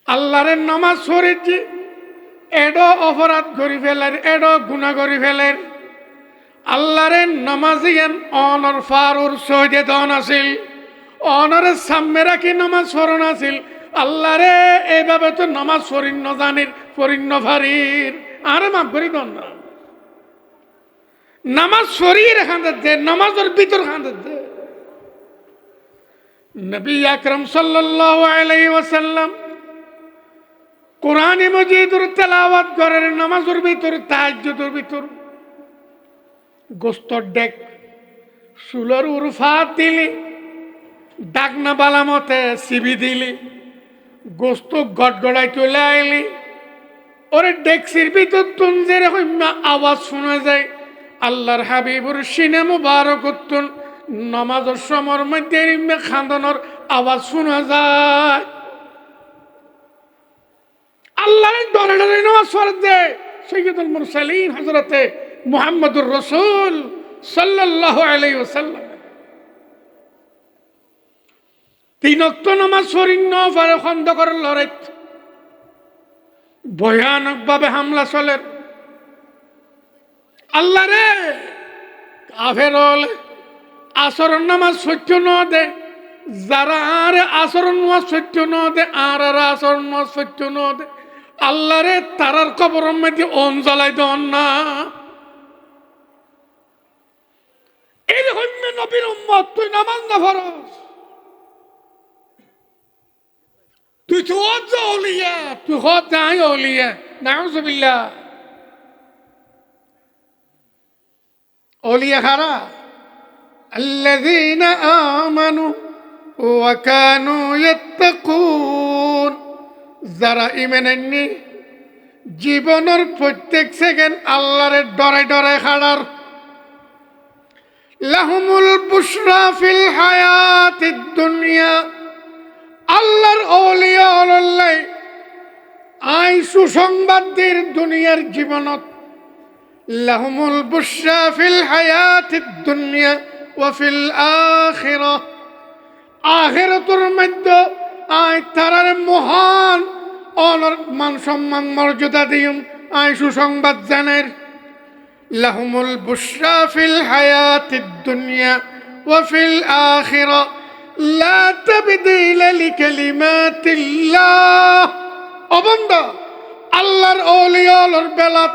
আল্লাহরের নামাজ পড়েছি এডো অপরাধ করি ফেলের এডো গুণা করি ফেলের আল্লাহরের নামাজিয়ান অনর ফারুর সৈদে দন আছিল অনরের সামনে রাখি নামাজ পড়ন আছিল আল্লাহরে এইভাবে তো নামাজ পড়িন্ন জানির পড়িন্ন ফারির আরে মাফ করি দন না নামাজ শরীর খাঁদের দে নামাজের ভিতর খাঁদের দে নবী আকরম সাল্লাল্লাহু আলাইহি ওয়াসাল্লাম কোরআনে মজিদুর তেলাওয়াত করেন নামাজের ভিতর তাহাজ্জুদের ভিতর গোস্তর ডেক সুলর উরফাত দিলি ডাকনা বালামতে সিবি দিলি গোস্ত গড়গড়াই চলে আইলি ওরে ডেক্সির ভিতর তুন যেরকম আওয়াজ শোনা যায় আল্লাহর হাবিবুর সিনে মুবারক উত্তন নামাজের সময়ের মধ্যে খান্দনের আওয়াজ শোনা যায় আল্লাহর ডরে ডরে নামাজ পড়ে দে সৈয়দুল মুরসালিন হযরতে মুহাম্মদুর রাসূল সাল্লাল্লাহু আলাইহি ওয়াসাল্লাম তিন ওয়াক্ত নামাজ পড়িন্ন পারে খন্দকের লড়াই ভয়ানকভাবে হামলা চলে আল্লাহ রে কাফের আসরণ নামাজ সত্য ন দে যারা আর আসরণ নামাজ সত্য ন দে আর আসরণ নামাজ সত্য ন দে আল্লাহ রে তারার কবর মধ্যে ওন জ্বালাই দন না এরকম নবীর উম্মত তুই নামাজ না ফরজ তুই তো ওলিয়া তুই হত যাই ওলিয়া নাউযুবিল্লাহ ওলিয়া খারা الذين آمنوا وكانوا يتقون যারা ঈমান আননি জীবনের প্রত্যেক সেকেন্ড আল্লাহর ডরে ডরে খাড়ার লাহুমুল বুশরা ফিল হায়াতিদ দুনিয়া আল্লাহর ওলিয়া আল্লাহ আই সুসংবাদের দুনিয়ার জীবনত লাহুমুল বুশরা ফিল হায়াতিদ দুনিয়া ওয়া ফিল আখিরাহ আখিরাতের মধ্যে আই তারার মহান অনর মান সম্মান মর্যাদা দিম আই সুসংবাদ জানের লাহুমুল বুশরা ফিল হায়াতিদ দুনিয়া ওয়া ফিল আখিরাহ লা তাবদীলা লিকালিমাতিল্লাহ ও বান্দা আল্লাহর ওলিয়ার বেলাত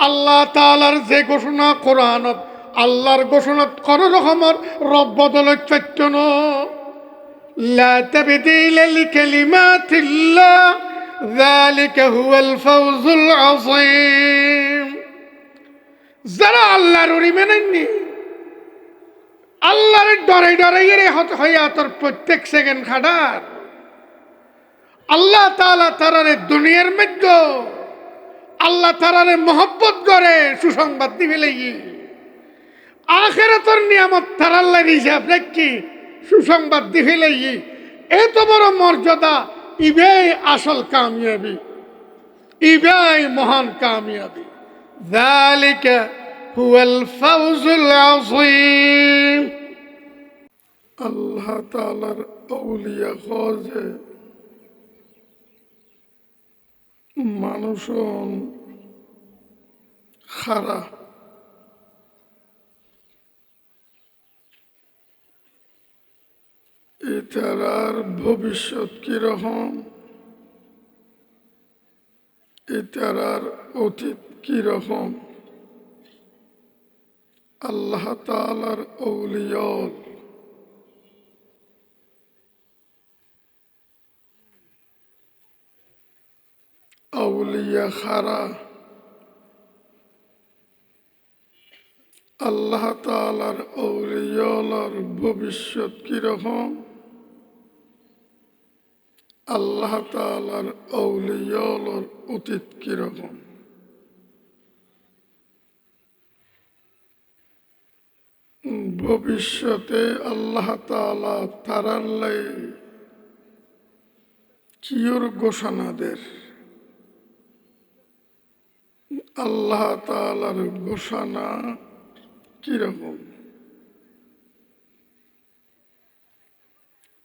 আল্লাহ তাআলার যে ঘোষণা কোরআনত আল্লাহর ঘোষণা কোন রকমের রব বদলত সত্য ন লা তাবদীলা লিকালিমাতিল্লাহ যালিকা হুয়াল ফাওজুল আযীম যারা আল্লাহর মেনেননি আল্লাহর ডরে ডরে এর হয়াতর প্রত্যেক সেকেন্ড খাটার আল্লাহ তাআলা তারারে দুনিয়ার মধ্যে আল্লাহ তারারে মহব্বত করে সুসংবাদ দিবে লাগি আখিরাতের নিয়ামত তার আল্লাহর হিসাব রাখি সুসংবাদ দিবে লাগি এত বড় মর্যাদা ইবাই আসল কামিয়াবি ইবাই মহান কামিয়াবি যালিকা হুয়াল ফাওজুল আযীম আল্লাহ তাআলার আউলিয়া খোঁজে মানুষন খারা এটার ভবিষ্যৎ কিরকম এটার অতীত কিরকম আল্লাহ তাআলার আউলিয়া আউলিয়া খারা আল্লাহ তাআলার আউলিয়ার ভবিষ্যৎ কিরকম আল্লাহ তাআলার আউলিয়ার অতীত কিরকম ভবিষ্যতে আল্লাহ তাআলা তারাল্লাই কিয়র ঘোষণাদের আল্লাহ তাআলার ঘোষণা কিরকম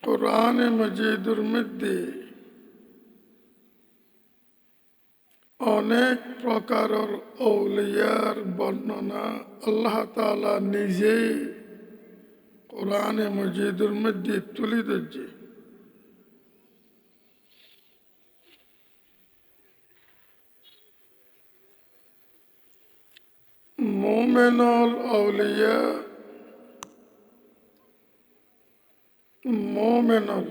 কোরআনে মজিদুর মধ্যে অনেক প্রকারের ঔলিয়ার বর্ণনা আল্লাহ তাআলা নিজেই কোরআনে মজিদের মধ্যে তুলে ধরছে। মোমেনুল আউলিয়া মোমেনুল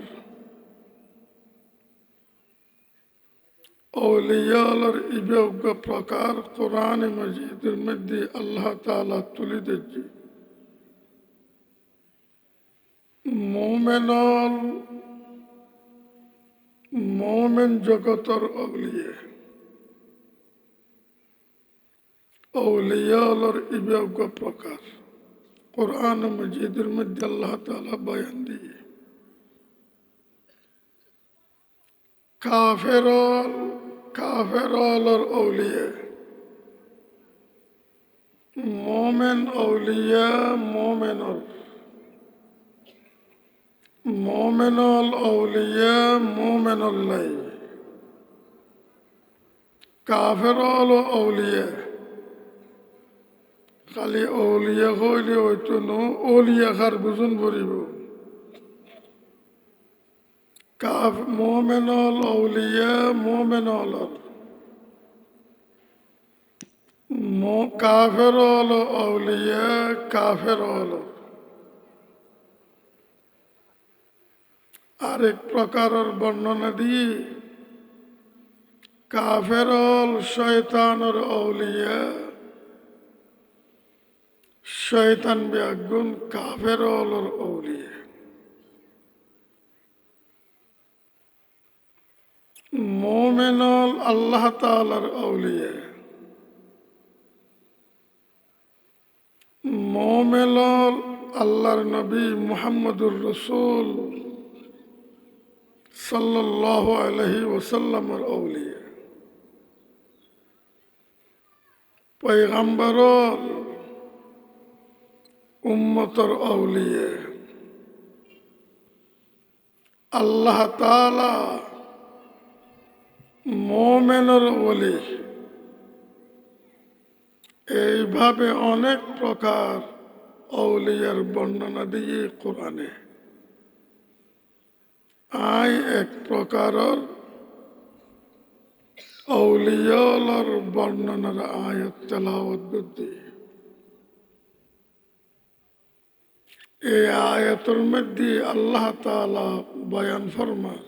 আউলিয়ার ইবেজ্ঞ প্রকার কোরআনে মজিদের মধ্যে আল্লাহ তাআলা তুলে ধরছে। মোমেনুল মোমেন জগতর আউলিয়া আউলিয়ার ইবেজ্ঞ প্রকার কোরআন মজিদের মধ্যে আল্লাহ তাআলা বয়ান দিয়ে কাফেরর আউলিয়া মোমেন আউলিয়া মোমেনুল আউলিয়া মোমেনুল্লাহ কাফেরল আউলিয়া খালি আউলিয়া হইলে হইতো নো আউলিয়া খার বুঝুন ভরিব মোমেনুল আউলিয়া মোমেনুল কাফেরল আউলিয়া কাফেরল আরেক প্রকারের বর্ণনা দিয়ে কাফেরল শয়তানের আউলিয়া শয়তান ব্যাগুন কাফেরলর আউলিয়া মোমেনুল আল্লাহ তাআলার আউলিয়া মোমেনুল আল্লাহর নবী মুহাম্মদুর রাসূল সাল্লাল্লাহু আলাইহি ওয়াসাল্লামের আউলিয়া পয়গম্বরর উম্মতর আউলিয়া আল্লাহ তাআলা মোমেনের ওলি এইভাবে অনেক প্রকার আউলিয়ার বর্ণনা দিয়ে কোরআনে এক প্রকারের আউলিয়ার বর্ণনার আয়াত তেলাওয়াত করতে এই আয়াতের মধ্যে আল্লাহ তাআলা বয়ান ফরমান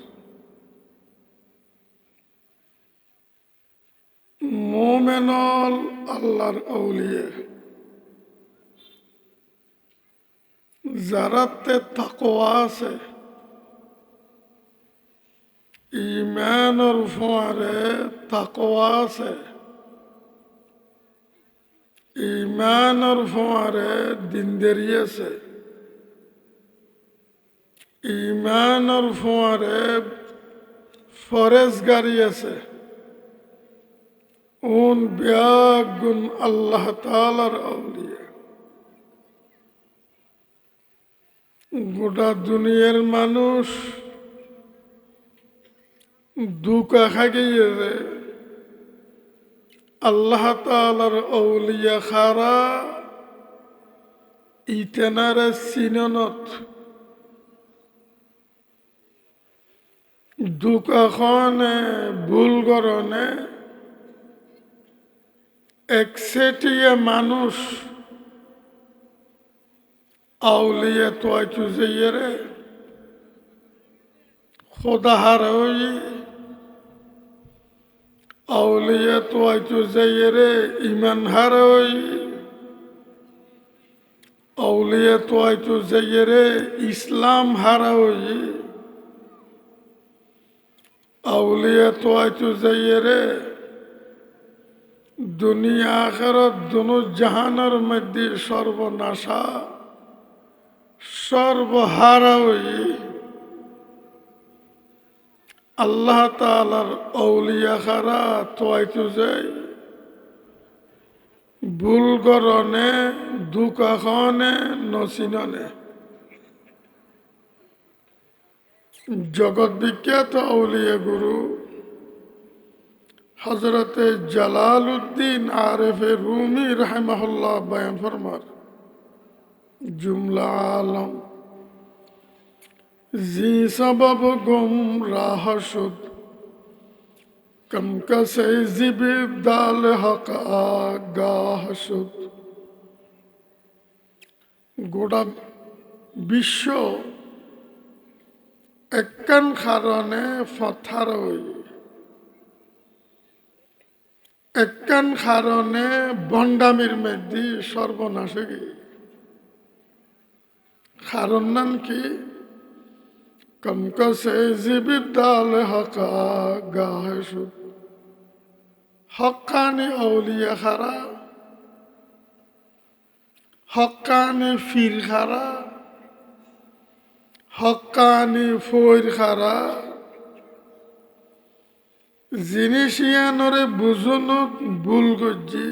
মোমেনুল আল্লাহর আউলিয়া যারাতে তাকওয়া আছে ইমানের ফোয়ারে তাকওয়া আছে ইমানের ফোয়ারে দিনদারি আছে ইমানের ফোয়ারে ফরেজগারি আছে উন ব্যাগুন আল্লাহ তাআলার আউলিয়া গোটা দুনিয়ার মানুষ দুকা খাগিয়ে আল্লাহ তাআলার আউলিয়া খারা ইতেনারে সিননত দুকাখনে ভুল গরনে একসেটিয়া মানুষ আউলিয়া তোয়াইতু যাইরে খোদা হারই আউলিয়া তোয়াইতু যাইরে ইমান হারই আউলিয়া তোয়াইতু যাইরে ইসলাম হারই আউলিয়া তোয়াইতু যাইরে দুনিয়া আখিরাত দুনো জাহানের মধ্যে সর্বনাশা সর্বহারাই আল্লাহ তাআলার আউলিয়া খারা তোয়াইতু যাই ভুল গরনে দুকাখনে নসিননে জগৎ বিখ্যাত আউলিয়া গুরু हजरत जलालुद्दीन आरिफ रूमी रहमहुल्लाह बयान फरमार जुमला आलम जी सबब गुमराह शुद कम कसे जिबी दाल हक आगाह शुद গোটা বিশ্ব একখান কারণে ফথার হই একখান কারণে ভণ্ডামির মধ্যে সর্বনাশে গিয়ে কারণ নাম কি কমকসে জীবিদাল হকা গাহে সুদ হকানি আউলিয়া খারা হকানি ফির খারা হকানি ফৈর খারা জিনিসিয়ানরে বুঝনত ভুল করছি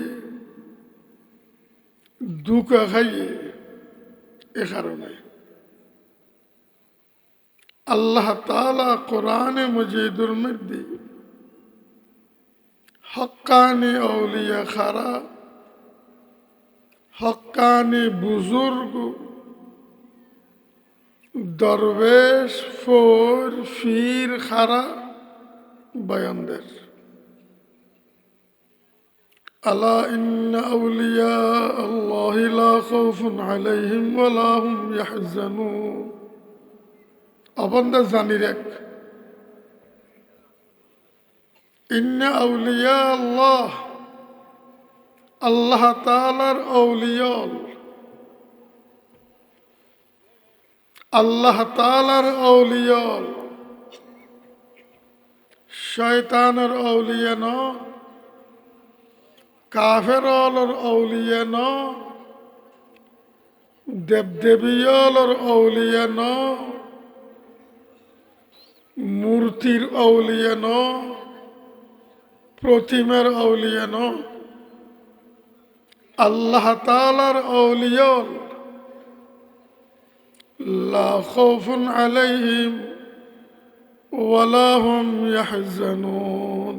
দুকা খাইয়ে এ কারণে আল্লাহ তাআলা কোরআনে মজিদুর মধ্যে হকানি আউলিয়া খারা হকানি বুজুর্গ দরবেশ ফোর ফির খারা বয়ান দের আলা ইন্না আউলিয়া আল্লাহি লা খাউফুন আলাইহিম ওয়া লা হুম ইয়াহজানুন অবন্দা জানি রাখ ইন্না আউলিয়া আল্লাহ আল্লাহ তাআলার আউলিয়াল আল্লাহ তাআলার আউলিয়াল শয়তানের আউলিয়া ন কাফেরর আউলিয়া ন দেবদেবীয়র আউলিয়া ন মূর্তির আউলিয়া ন প্রতিমার আউলিয়া ন আল্লাহ তাআলার আউলিয়াল লা খাউফুন আলাইহিম ওয়া লা হুম ইয়াহজানুন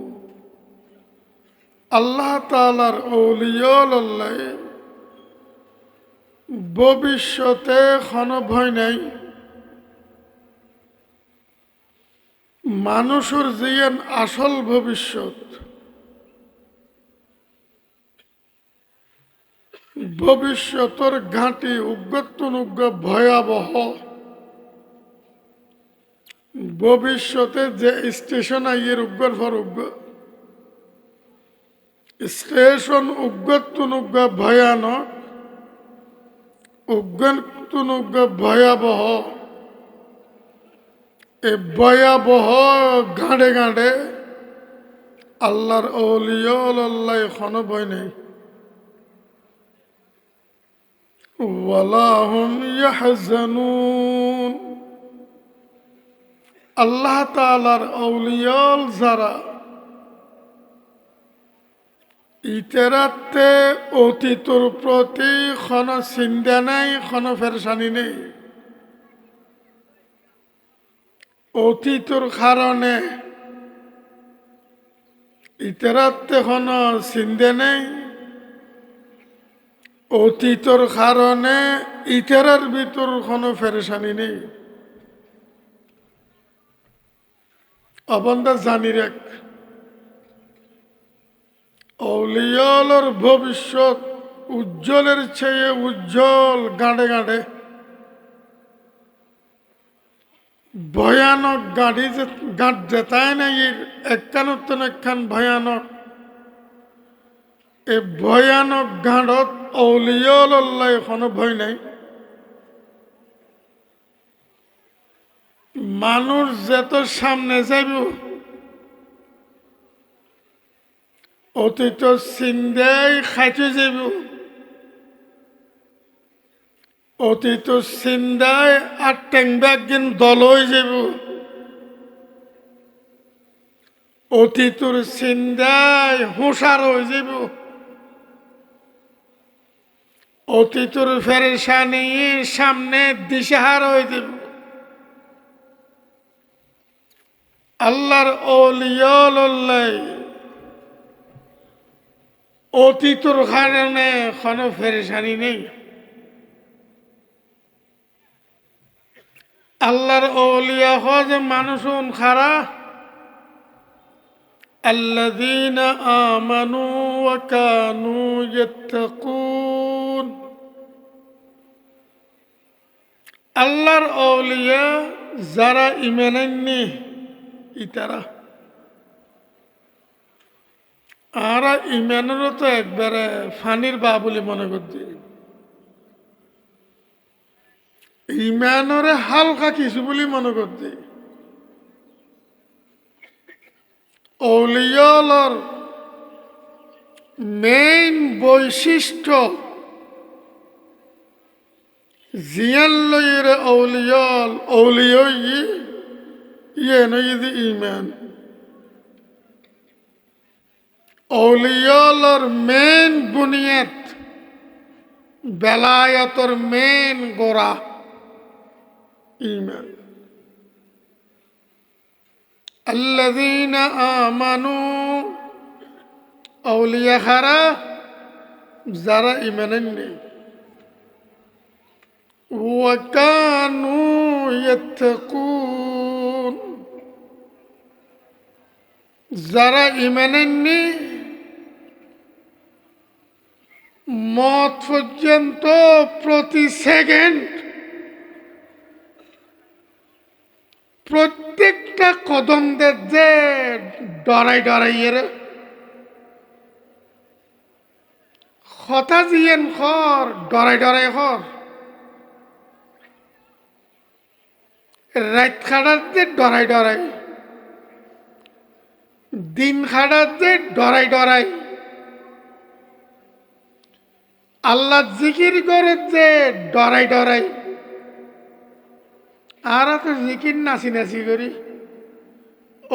আল্লাহ তাআলার আউলিয়াল আল্লাহ ভবিষ্যতে কোনো ভয় নাই মানুষের জীবন আসল ভবিষ্যৎ ভবিষ্যতের ঘাঁটি উগ্রতুনুগ্র ভয়াবহ ভবিষ্যতে যে স্টেশন আইয়ের উগ্র ফর উগ্র স্টেশন উগ্রতুনুগ্র ভয়ানক উগ্রতুনুগ্র ভয়াবহ এ ভয়াবহ গাঁড়ে গাঁড়ে আল্লাহর আউলিয়াল আল্লাহ কোনো ভয় নেই ওয়ালা হুম ইয়াহজানুন আল্লাহ তাআলার আউলিয়াল যারা ইতেরাতে অতীতর প্রতি কোনো চিন্তা নাই কোনো ফেরসানি নেই অতীতর কারণে ইতেরাতে কোনো চিন্তা নেই অতীতর কারণে ইতেরার ভিতর কোনো ফেরেশানি নেই অবন্দা জানি রাখ আউলিয়ালের ভবিষ্যৎ উজ্জ্বলের চেয়ে উজ্জ্বল গাঁড়ে গাঁড়ে ভয়ানক গাড়ি যে গাঁট যেতায় না এর একখানত একখান ভয়ানক এ ভয়ানক গাঁড়ত আউলিয়াল আল্লাহ কোনো ভয় নাই মানুষ যত সামনে যাইব অতীত চিন্তাই খাইতে যাইব অতীত চিন্তায় আর টেংবাগিন দল হয়ে যাব অতীতর চিন্তায় হুঁশার হয়ে যাব অতীতর ফেরেশানি সামনে দিশাহার হয়ে যাব আল্লাহর আউলিয়াল আল্লাহ অতীতর কারণে কোনো ফেরেশানি নেই। আল্লাহর আউলিয়া হজ মানুষুন খারা আল্লাযীনা আমানু ওয়া কানু ইয়াত্তাকুন। আল্লাহর আউলিয়া যারা ঈমান আননি ইতারা আর ঈমানেরও তো একবারে ফানির বা বলে মনে করছি। ঈমানরে হালকা কিছু বলে মনে করছি। আউলিয়ার মেইন বৈশিষ্ট্য জিয়ান লইরে আউলিয়াল আউলিয়া ইয়ে নয় ঈমান। আউলিয়ার মেইন বুনিয়াদ বেলায়াতর মেইন গোড়া ঈমান। আল্লাযীনা আমানু আউলিয়া খারা যারা ঈমান আননি ওয়া কানু ইয়াত্তাকুন যারা ঈমান আননি মত পর্যন্ত প্রতি সেকেন্ড প্রত্যেকটা কদম যে ডরাই ডরাই এর কথা জিয়েন খর ডরাই ডরাই খর রাত খাড়ার যে ডরাই ডরাই দিন খাড়ার যে ডরাই ডরাই আল্লাহ জিকির করে যে ডরাই ডরাই আর তো জিকির নাচি নাচি করি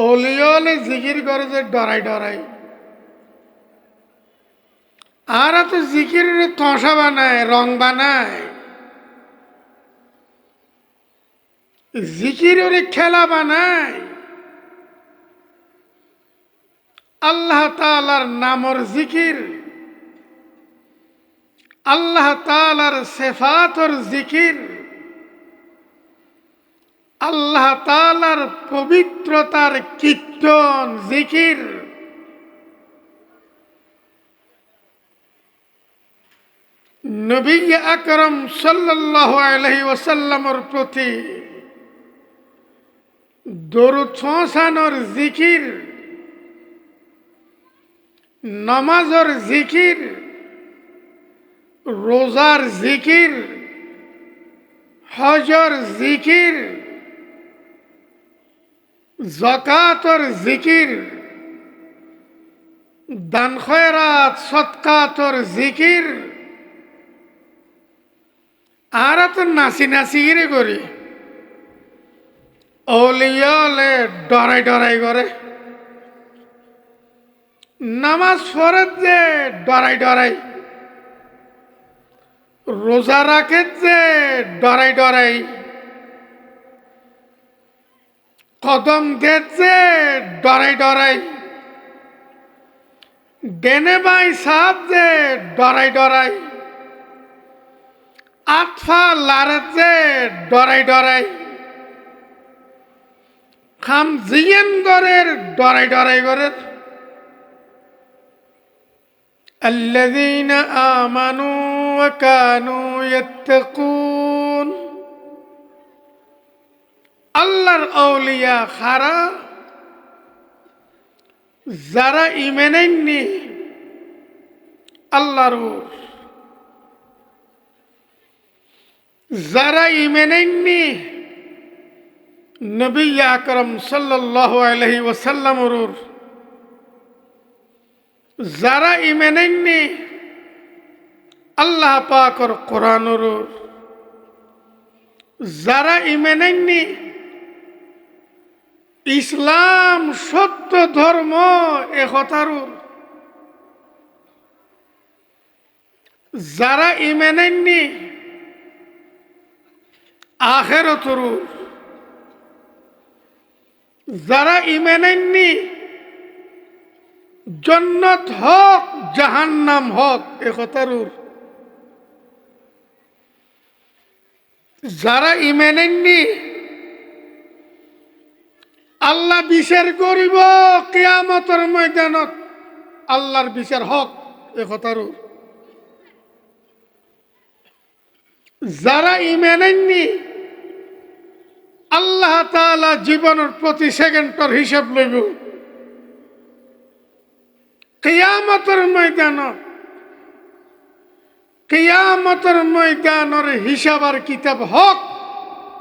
ওলিওলে জিকির করে যে ডরাই ডরাই আর তো জিকির তসা বানায় রং বানায় জিকির খেলা বানায় আল্লাহ তাআলার নামর জিকির আল্লাহ তাআলার সিফাতর জিকির আল্লাহ তাআলার পবিত্রতার কীর্তন জিকির নবী আকরাম সাল্লাল্লাহু আলাইহি ওয়াসাল্লামের প্রতি দরুদ পৌঁছানোর জিকির নামাজের জিকির রোজার জিকির হজর জিকির যাকাতর জিকির দান খয়রাত সদকাতর জিকির আর তো নাচি নাচি রে করি ওলিয়ালে ডরাই ডরাই করে নামাজ পড়ে যে ডরাই ডরাই রোজা রাখে যে ডরাই ডরাই কদম দিচ্ছে ডরাই ডরাই ডেনে বাই সাপ যে ডরাই ডরাই আতফা লারে যে ডরাই ডরাই খাম জিয়েন গরের ডরাই ডরাই গরের الذين آمنوا وكانوا يتقون আল্লাহর আউলিয়া খারা যারা ঈমান আননি আল্লাহর যারা ঈমান আননি নবী আকরাম সাল্লাল্লাহু আলাইহি ওয়াসাল্লামের যারা ঈমান আননি আল্লাহ পাকের কোরআনের যারা ঈমান আননি ইসলাম সত্য ধর্ম এ কথার যারা ঈমান আননি আখিরাতের যারা ঈমান আননি জন্নত হক জাহান্নাম হক এ কথার যারা ইমান আননি আল্লাহ বিচার করিব কিয়ামতের ময়দানত আল্লাহর বিচার হক এ কথার যারা ইমান আননি আল্লাহ তাআলা জীবনের প্রতি সেকেন্ডের হিসাব লইব কিয়ামতের ময়দানত কিয়ামতের ময়দানের হিসাব আর কিতাব হক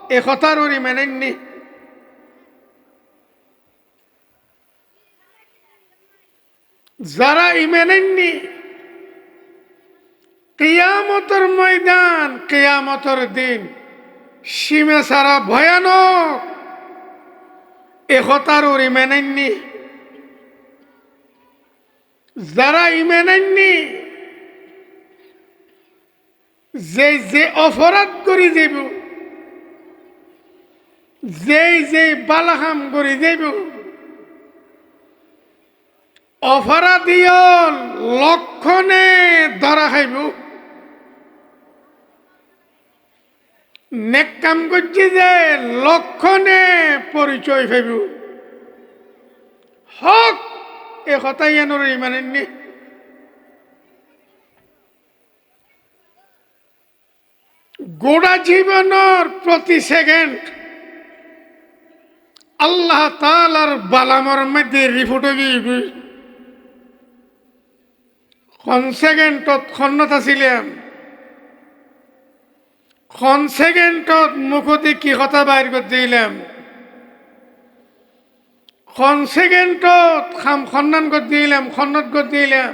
এ কথার ইমান আননি যারা ইমান আননি কিয়ামতের ময়দান কিয়ামতের দিন সীমা ছাড়া ভয়ানক এ কথার ইমান আননি যারা ইমান আননি যে অপরাধ করি যাব যে বালাহাম করি যাব অপরাধীয় লক্ষণে ধরা খাইব নেক কাম করছি যে লক্ষণে পরিচয় পাইব হক এ কথাই এনর ইমান আননি গোটা জীবনের প্রতি সেকেন্ড আল্লাহ তাআলার বালামর মধ্যে রিপোর্ট দিবি কোন সেকেন্ডত খন্নত আছিলাম কোন সেকেন্ডত মুখতে কি কথা বাইর করে দিলাম কোন সেকেন্ডত খাম খন্নান করে দিলাম খন্নত করে দিলাম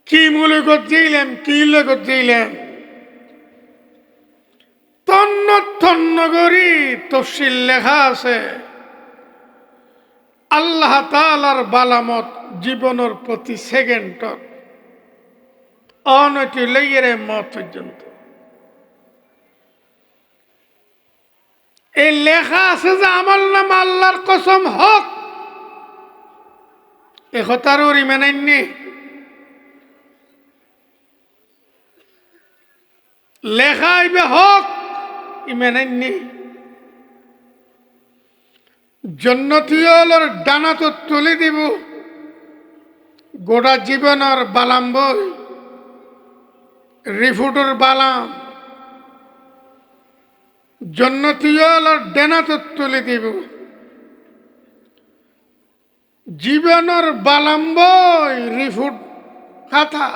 কি মূলে করে দিলাম কি করে দিলাম তন্ন তন্ন করি তফসিল লেখা আছে আল্লাহ তাআলার বালামত জীবনের প্রতি সেকেন্ডত অনতি লইয়ের মত পর্যন্ত এই লেখা আছে যে আমল নামা আল্লাহর কসম হক এ কথার ইমান আননি লেখা আইবে হক ইমান আননি জন্নতীয়র ডানা তো তুলে দিব গোটা জীবনের বালাম বই রিফুটর বালাম জন্নতীয়র ডানা তো তুলে দিব জীবনের বালাম বই রিফুট কথা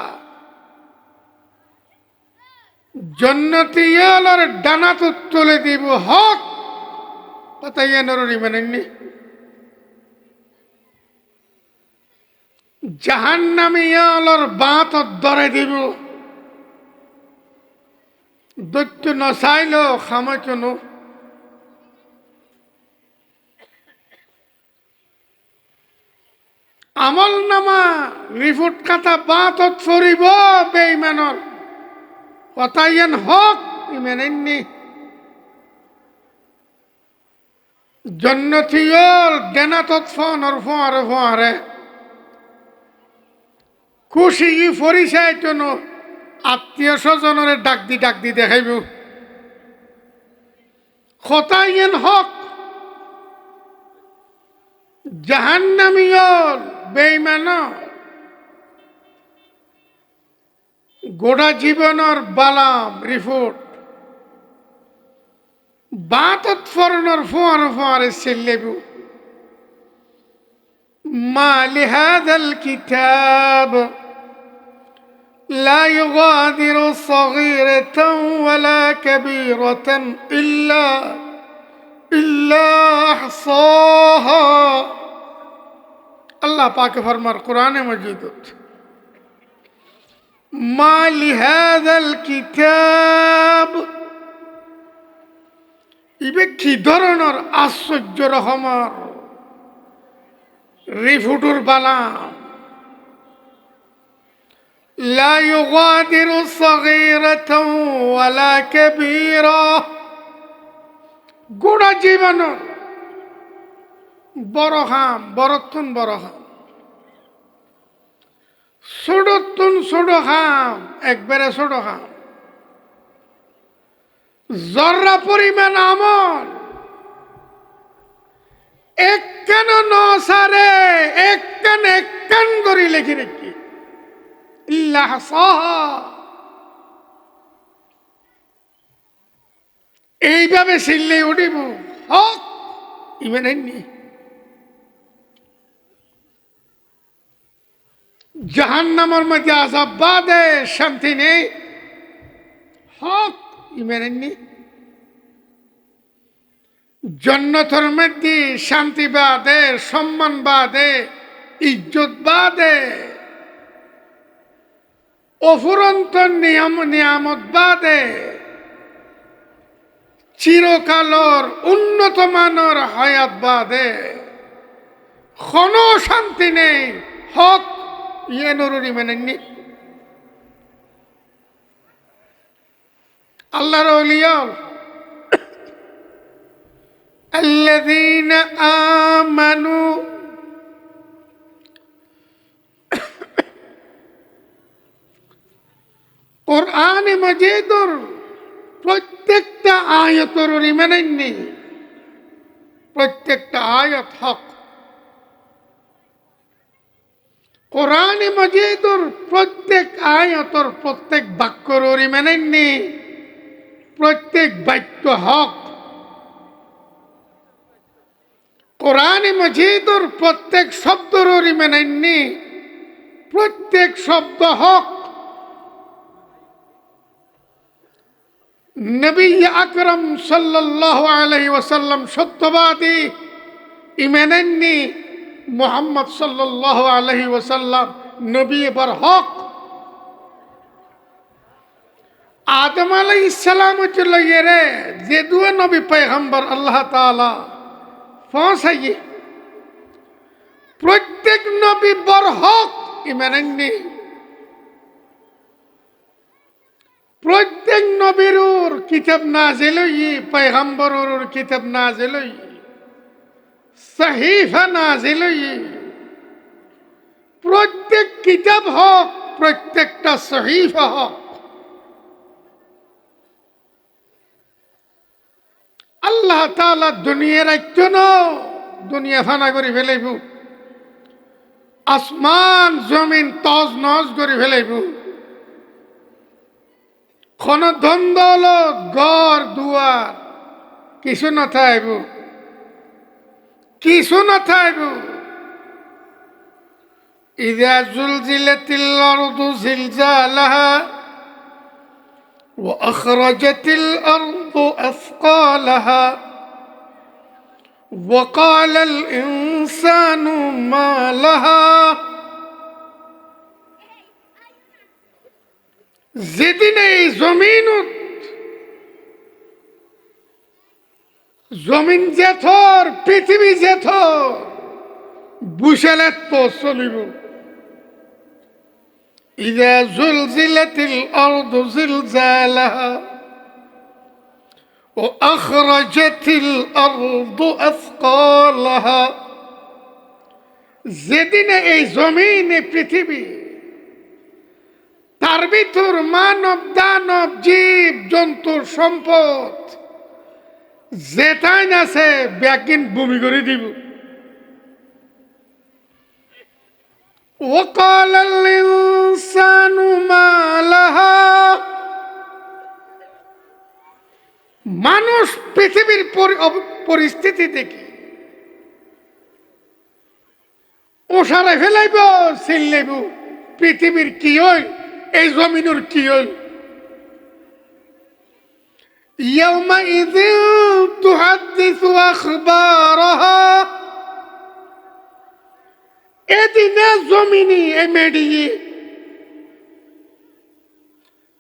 জন্নতীয়র ডানা তো তুলে দিব হক কথাই এনর ইমান আননি জাহান্নামীয়র বাত ধরে দিব দৈত্য নচাইল খামাইতন আমল নামা রিপোর্ট খাতা বাতত ফরিব বেঈমানর কথাই এন হক ইমান আননি জন্নতীয়র দেনাতত ফোনর ফোয়ারে ফোয়ারে খুশি ফরিসায় জন্য আত্মীয় স্বজনের ডাক দি দেখাইব খতাইন হক জাহান্নামীয়র বেঈমান গোটা জীবনের বালাম রিপোর্ট বাতত ফরনর ফোয়ারে ফোয়ারে সেলেবু ما لهذا الكتاب لا يغادر صغيرة ولا كبيرة إلا أحصاها الله পাক ফরমার কোরআনে মজিদ ما لهذا الكتاب ইবে কি ধরনের আশ্চর্য রহমান রিফুটুর বালাম লা ইউগাদিরু সাগীরাতাও ওয়ালা কাবীরা গোটা জীবন বড় হাম বড়তন বড় হাম ছোটতুন ছোট খাম, একবারে ছোট খাম, জর্রা পরিমাণ আমল একখান নসারে একখান করি লেখি রেখি ইল্লাহ সাহা। এইভাবে শিললে উঠিব হক ইমান নি জাহান্নামের মধ্যে আযাব বাদে শান্তি নেই, হক ইমান নি জান্নাতের মধ্যে শান্তি বাদে, সম্মান বাদে, ইজ্জত বাদে, অফুরন্ত নিয়ামত বাদে, চিরকালর উন্নত মানের হায়াত বাদে কোনো শান্তি নেই, হক ইয়ে নুরুরি মেনেননি। আল্লাহর ওলিয়া الذين آمنوا কোরআন মাজিদুর প্রত্যেকটা আয়াতের ইমানেননি, প্রত্যেকটা আয়াত হক। কোরআন মাজিদুর প্রত্যেক আয়াতের প্রত্যেক বাক্যর ইমানেননি, প্রত্যেক বাক্য হক। কোরআন মাজিদুর প্রত্যেক শব্দর ইমানেননি, প্রত্যেক শব্দ হক। নবী আকরম সাল্লাল্লাহু আলাইহি ওয়াসাল্লাম সত্যবাদী ইমানেননি, মুহাম্মদ সাল্লাল্লাহু আলাইহি ওয়াসাল্লাম নবী বার হক। আদম আলাইহিস সালাম চলে যে দুয়ে নবী পয়গম্বর আল্লাহ তাআলা পৌঁছাইয়ে, প্রত্যেক নবী বার হক ইমানেননি। প্রত্যেক নবীর কিতাব নাজিল হই, পয়গম্বরের কিতাব নাজিল হই, সহিফা নাজিল হই। প্রত্যেক কিতাব হক, প্রত্যেকটা সহিফা হক। আল্লাহ তাআলা দুনিয়ার একজন দুনিয়া ফানা করে ফেলাইব, আসমান জমিন তজ নজ করে ফেলাইব। কোন ধন দৌলত ঘর দুয়ার কিছু না থাকব, কিছু না থাকব। ইযা যুলজিলাতিল আরদু জিলজালাহা ওয়া আখরাজাতিল আরদু আথকালাহা ওয়া ক্বালাল ইনসানু মা লাহা। যেদিন এই জমিন যেথর, পৃথিবী যেথর বুঝালে তো চলিব। ইযা যুলজিলাতিল আরদু জিলজালাহা ওয়া আখরাজাতিল আরদু আথকালাহা। যেদিন এই জমিন, পৃথিবী, তার ভিতর মানব দানব জীব জন্তুর সম্পদ যেটাই আছে ব্যাগিন ভূমি করে দিব। وقال الإنسان ما لها। মানুষ পৃথিবীর পরিস্থিতি দেখে ওসারে ফেলাইব, চিল্লাইব পৃথিবীর কি হই, এই জমিনের কি হই। يومئذ تحدث أخبارها। এদিনে জমিনি মেডিয়ে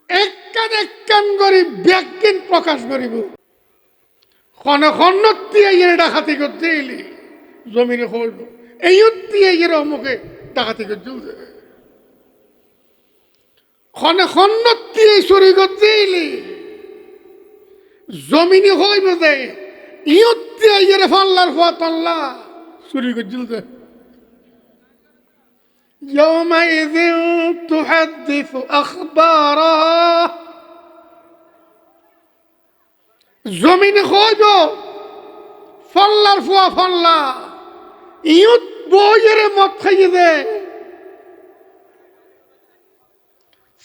একখান করে ব্যাগিন প্রকাশ করিব। খন্ডীয় ডাকাতি করতে এলি জমিনে হইব, এই এর অমুকে ডাকাতি করতে খন্ডীয় চুরি করতে এলি জমিনে হইব যে ইয়ুত্তি ফাল্লার ফুয়া তল্লা চুরি করছিল। يومئذ تحدث أخبارها জমিনে খোঁজ ফল্লার ফুয়া ফল্লা ইউত বইয়ের মদ খাইয়ে দে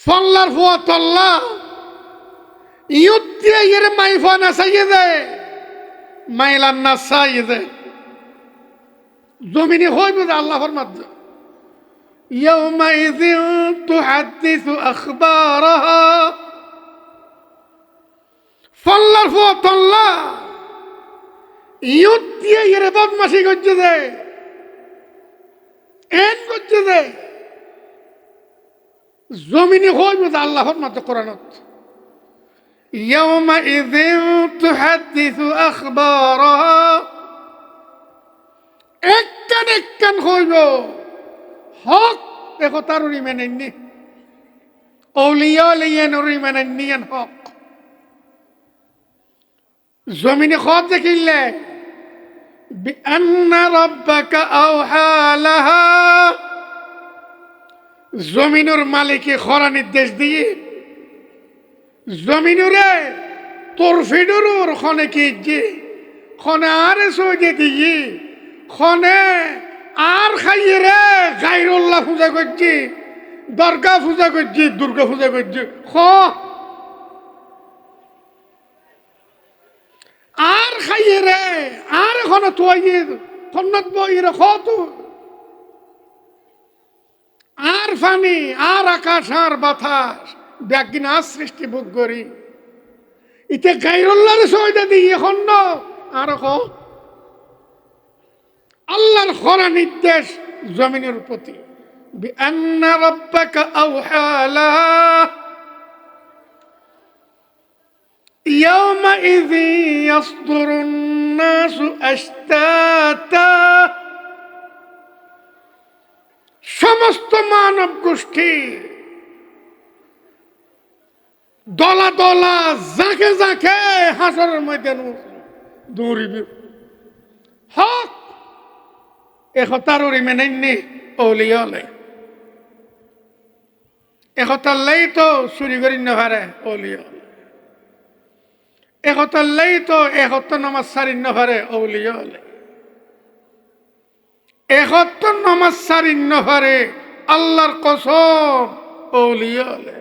ফল্লার ফুয়া তল্লা ইউত দিয়ে এর মাইফা না চাইয়ে দে মাইলান না চাইয়ে দে জমিনে খোঁজ আল্লাহর মাধ্যমে يومئذ تحدث أخبارها ফল্লার ফুয়া তল্লা ইউত দিয়ে এর বদমাশি করছে দে এন করছে দে জমিনে হইবে আল্লাহর মতো কোরআনত يومئذ تحدث أخبارها একখান হইব হক দেখো তার মেনেননি অলিয়া লিয়েন মেনেননি হক জমিনে খব দেখিলে বিআন্না রাব্বাকা আওহা লাহা জমিনুর মালিকে খরা নির্দেশ দিয়ে জমিনুরে তোর ফিডুরুর খনে কি যে খনে আরে সইতে দিয়ে খনে আর খাইয়ে রে গাইরুল্লাহ পূজা করছি দরগা পূজা করছি দুর্গা পূজা করছি আর খাইয়ে রে আর এখন তুই খন্নত বই রে তো আর ফানি আর আকাশ আর বাতাস ব্যাগিন আর সৃষ্টি ভোগ করি ইতে গাইরুল্লাহর সইটা দিই এখন আর আল্লাহর খরা নির্দেশ জমিনের প্রতি বিআন্না রাব্বাকা আওহা লাহা يومئذ يصدر الناس أشتاتا সমস্ত মানব গোষ্ঠী দলা দলা জাকে জাকে হাসরের ময়দান দৌড়িবে হক একতার মেনেননি অলিয়ালে একতাল্লাই তো চুরি করি নভারে অলিয়ালে একতাল্লাই তো একত্র নামাজ সারি নভারে অলিয়ালে একত্র নামাজ সারি নভারে আল্লাহর কসম অলিয়ালে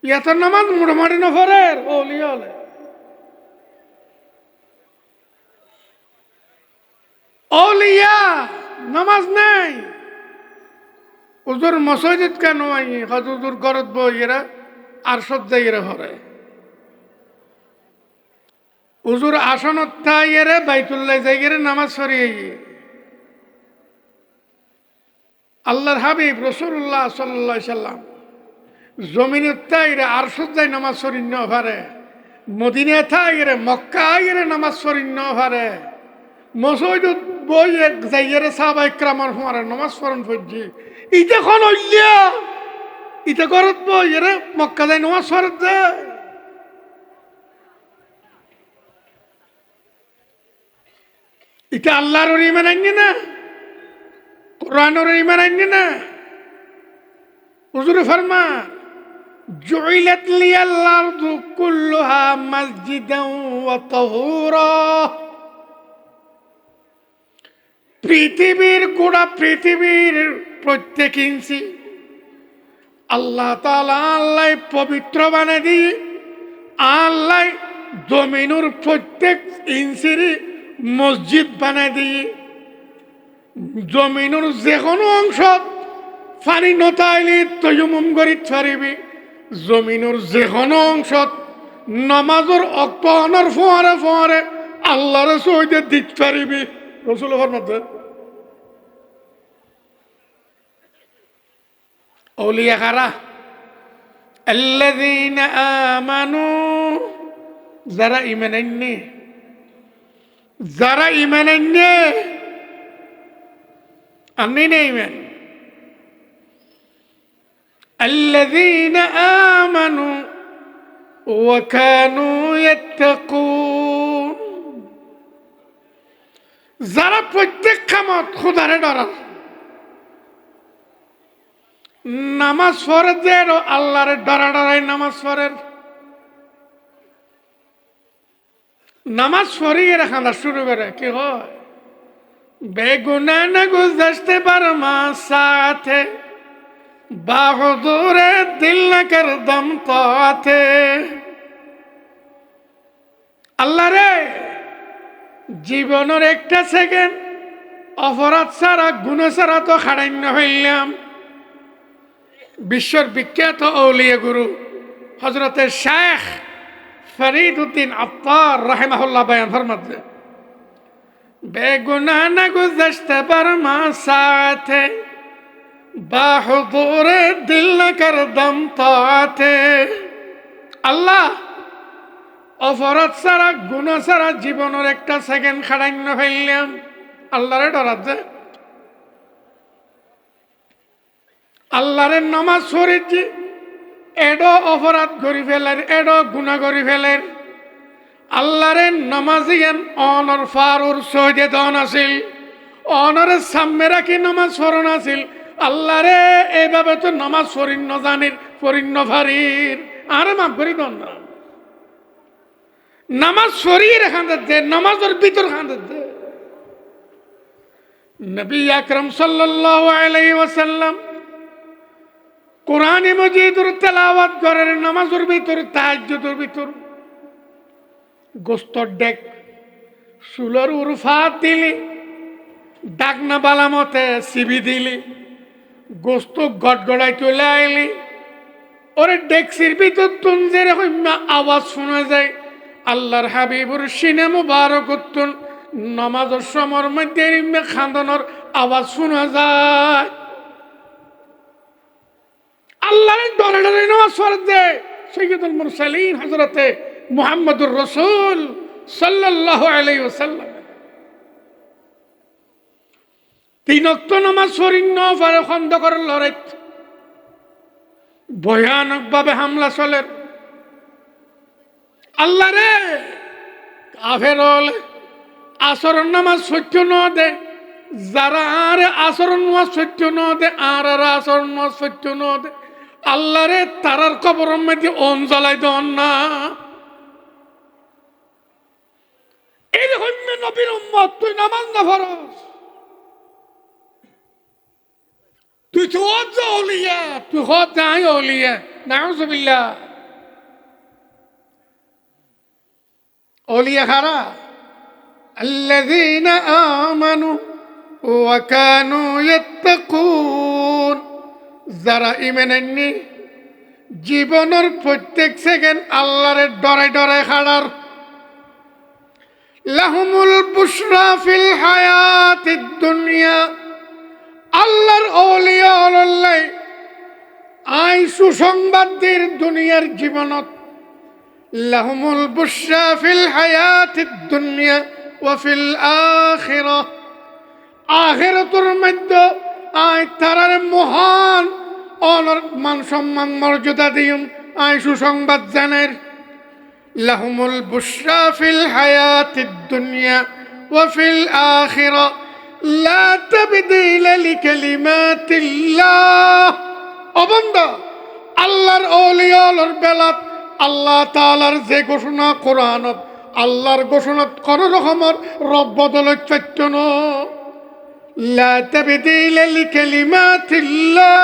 ইয়াত নামাজ মোটামুটি নফরের অলিয়ালে অলিয়া নামাজ নাই উজুর মসজিদ কেন আই হজুর গরত বইয়েরা আর সব জায়গায় হরে উজুর আসনত থাইয়েরে বাইতুল্লাহ জায়গায় নামাজ সরিয়ে আল্লাহর হাবিব রাসূলুল্লাহ সাল্লাল্লাহু আলাইহি সাল্লাম জমিনে তাইরে আর সব জায়গায় নামাজ সরিয়ে না পারে মদিনা থাইরে মক্কা আইরে নামাজ সরিয়ে না পারে মসজিদ বই এক জায়গায় সাহাবায়ে কেরামের হমারে নামাজ পড়ন ফজি ইটা কোন হইয়া ইটা করত বই এর মক্কা যায় নামাজ পড়ত যায় ইটা আল্লাহর ঈমান আননি না কোরআনের ঈমান আননি না হুজুর ফরমান জুইলাত লিয়াল আরদু কুল্লুহা মসজিদান ওয়া তাহুরা পৃথিবীর গোটা পৃথিবীর প্রত্যেক ইঞ্চি আল্লাহ তাআলা আল্লাহ পবিত্র বানিয়ে দিয়ে আল্লাহ জমিনের প্রত্যেক ইঞ্চির মসজিদ বানিয়ে দিয়ে জমিনের যে কোনো অংশ পানি নতাইলে তয়মুম করিত পারিবি জমিনের যে কোনো অংশ নামাজের অক্তনের ফোয়ারে ফোয়ারে আল্লাহর সহিতে দিতে পারিবি রাসূলের মধ্যে أولياء غرا الذين آمنوا زرا إيمانني أمين إيمان الذين آمنوا وكانوا يتقون زرا প্রত্যেক কামত খোদারে ডরা নামাজ পড়ে যে আল্লাহরে ডরা ডরাই নামাজ পড়ের, নামাজ পড়িয়ে খানা শুরু করে কি হয়, বেগুনা না গুজতে পার মা সাথে বাহুদুরে দিল না কর দম তাতে। আল্লাহ রে, জীবনের একটা সেকেন্ড অপরাধ ছাড়া গুণ ছাড়া তো খাড়াইন্য হইলাম। বিশ্বর বিখ্যাত আউলিয়া গুরু হযরতে শেখ ফরিদ উদ্দিন আত্তার রাহিমাহুল্লাহ বয়ান ফরমাতে, বেগুনা না গুজতে পার মা সাথে বাহুদুরে দিল না কর দম তাতে। আল্লাহ, অপরাধ ছাড়া গুণ ছাড়া জীবনের একটা সেকেন্ড খাড়াইন্য হইলাম, আল্লাহরে ডরাতে। আল্লাহরে নামাজ পড়েছি, এডো অপরাধ করি ফেলের, এডো গুণা করি ফেলের। আল্লাহরে নামাজিয়ান অনর ফারুর সহজে দন আছিল, অনরের সামনে রাখি নামাজ পড়ন আছিল। আল্লাহরে এইভাবে তো নামাজ পড়িন্ন জানির পড়িন্ন ফারির আরে মাফ করি দন না। নামাজ শরীর খাঁদের দে, নামাজের ভিতর খাঁদের দে। নবী আকরম সাল্লাল্লাহু আলাইহি ওয়াসাল্লাম কোরআনে মজিদুর তেলাওয়াত করেন নামাজের ভিতর, তাহাজ্জুদের ভিতর। গোস্তর ডেক চুলের উরফাত দিলি, ডাকনা বালামতে সিবি দিলি, গোস্ত গড়গড়াই চলে আইলি। ওরে ডেক্সির ভিতর তুন যেরকম আওয়াজ শোনা যায়, আল্লাহর হাবিবুর সিনে মুবারক উত্তন নামাজের সময়ের মধ্যে খান্দনের আওয়াজ শোনা যায়। আল্লাহর ডরে ডরে নামাজ পড়ে দে সৈয়দুল মুরসালিন হযরতে মুহাম্মদুর রাসূল সাল্লাল্লাহু আলাইহি ওয়াসাল্লাম। তিন ওয়াক্ত নামাজ পড়িন্ন পারে খন্দকের লড়াই ভয়ানক ভাবে হামলা চলে। আল্লাহ রে, কাফের হলে আচরণ নামাজ সত্য ন দে, যারা আর আচরণ নামাজ সত্য ন দে, আর আচরণ নামাজ সত্য ন দে, আল্লাহ রে তারার কবরের মধ্যে অন জ্বালাই দন না। এরকম নবীর উম্মত তুই নামাজ না ফরজ, তুই তো ওলিয়া, তুই হদ নাই ওলিয়া, নাউযুবিল্লাহ। ওলিয়া খারা الذين آمنوا وكانوا يتقون, যারা ঈমান আননি জীবনের প্রত্যেক সেকেন্ড আল্লাহরে ডরে ডরে খাড়ার। লাহুমুল বুশরা ফিল হায়াতিদ দুনিয়া, আল্লাহর ওলিয়া আল্লাহ আই সুসংবাদ দের দুনিয়ার জীবনত। লাহুমুল বুশরা ফিল হায়াতিদ দুনিয়া ওয়া ফিল আখিরাহ, আখিরাতের মধ্যে আই তারার মহান অনর মান সম্মান মর্যাদা দিম আই সুসংবাদ জানের। লাহুমুল বুশরা ফিল হায়াতিদ দুনিয়া ওয়া ফিল আখিরাহ লা তাবদীলা লিকালিমাতিল্লাহ। ও বান্দা, আল্লাহর ওলিয়ার বেলাত আল্লাহ তাআলার যে ঘোষণা কোরআনত, আল্লাহর ঘোষণাত কোন রকমের রদ বদল চৈত্য ন। লা তাবদীলা লিকালিমাতিল্লাহ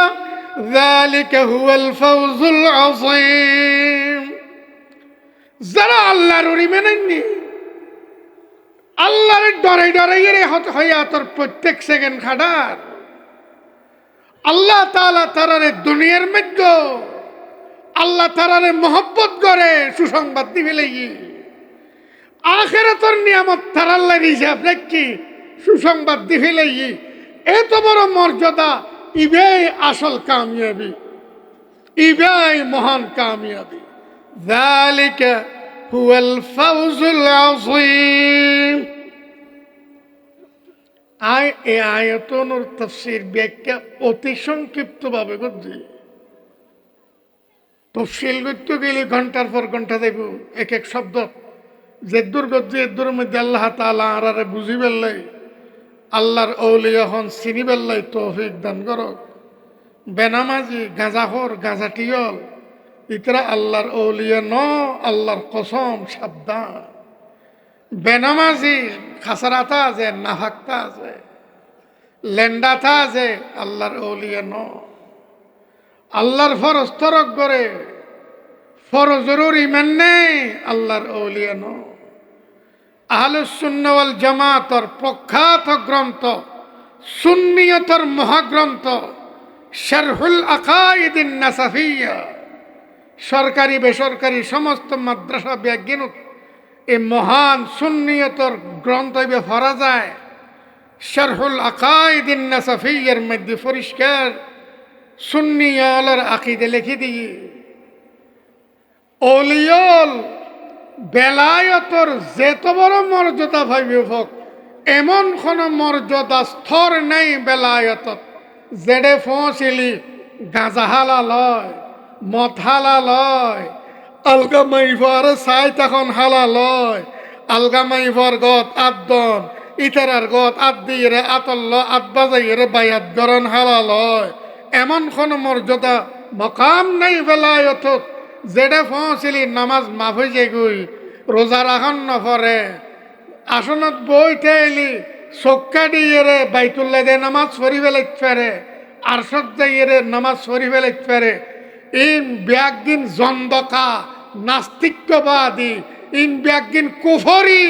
যালিকা হুয়াল ফাওজুল আযীম। যারা আল্লাহর ঈমান আননি, আল্লাহর ডরে ডরে হয়াতর প্রত্যেক সেকেন্ড খাটার, আল্লাহ তাআলা তারারে দুনিয়ার মধ্যে আল্লাহ তারারে মহব্বত করে সুসংবাদ দিবে লাগি। আখিরাতের নিয়ামত তারাল্লাহ হিসাব রাখি সুসংবাদ দিবে লাগি। এত বড় মর্যাদা, ইবাই আসল কামিয়াবি, ইবাই মহান কামিয়াবি। যালিকা হুয়াল ফাওজুল আযীম। এই আয়াতনের তাফসীর ব্যাখ্যা অতি সংক্ষিপ্তভাবে করছি। তফসিল করতে গেলে ঘন্টার পর ঘন্টা দেব এক এক শব্দ। যেদুর গদ্দি এদুর মধ্যে আল্লাহ তাআলা আরারে বুঝি বেললাই, আল্লাহর আউলিয়া হন চিনি বেললাই তৌফিক দান করক। বেনামাজি গাঁজাখোর গাঁজাটিয়ল ইতরা আল্লাহর ওলিয়া ন, আল্লাহর কসম সাবধান। বেনামাজি খাসারাতা আছে, নাফাক্তা আছে, লেন্ডাতা আছে, আল্লাহর ওলিয়া ন। আল্লাহর ফরজ তরক করে ফরজরুর ইমান নেই, আল্লাহর ওলিয়া ন। আহলুস সুন্নাহ ওয়াল জামাতর প্রখ্যাত গ্রন্থ, সুন্নিয়তর মহাগ্রন্থ শারহুল আকাইদিন নাসাফিয়া, সরকারি বেসরকারি সমস্ত মাদ্রাসা বিজ্ঞানত এই মহান সুন্নিয়তর গ্রন্থ পড়া যায়। শারহুল আকাইদিন নাসাফিয়ার মধ্যে পরিষ্কার সুন্নিয়লের আকিদে লিখে দিয়ে ওলিয়ল বেলায়তর যেত বড় মর্যাদা ভাইবে হোক, এমন কোন মর্যাদা স্তর নেই বেলায়তত যেডে পৌঁছিলি গাঁজা হালালয়, মদ হালালয়, আলগা মাইভার চাই তখন হালালয়, আলগা মাইভার গত আদন ইতারার গত আদ দিয়ে আতল্ল আদ বাজাইয়ের বায়াত গরণ হালালয়। এমন কোন মর্যাদা মকাম নেই বেলায়তত যেটা পৌঁছিলি নামাজ মাফ হয়ে যায় গুই, রোজা রাখন নফরে, আসনত বইতে এলি চক্কা দিয়ে রে বাইতুল্লাহ দিয়ে নামাজ পড়িবে লাগতে পারে, আরশদ যাইয়ে রে নামাজ পড়িবে লাগতে পারে। ইন ব্যাগদিন জন্দকা নাস্তিক্যবাদী, ইন ব্যাগদিন কুফরি,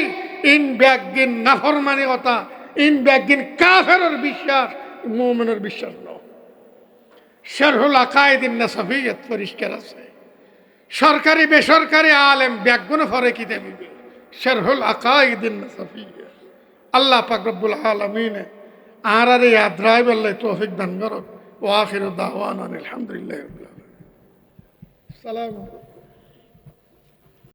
ইন ব্যাগদিন নাফরমানিকতা, ইন ব্যাগদিন কাফেরের বিশ্বাস, মুমিনের বিশ্বাস ন। শারহুল আকাইদিন নাসাফিয়াত পরিষ্কার আছে। সরকারি বেসরকারি আলেম ব্যাগুন ফরে কি দেবে শারহুল আকাইদিন নাসাফিয়া। আল্লাহ পাক রব্বুল আলামিন আর ইয়াদ রাইব আল্লাহ তৌফিক দান করুন। ওয়া আখিরু দাওয়ানা আলহামদুলিল্লাহি রাব্বিল আলামিন। সালাম।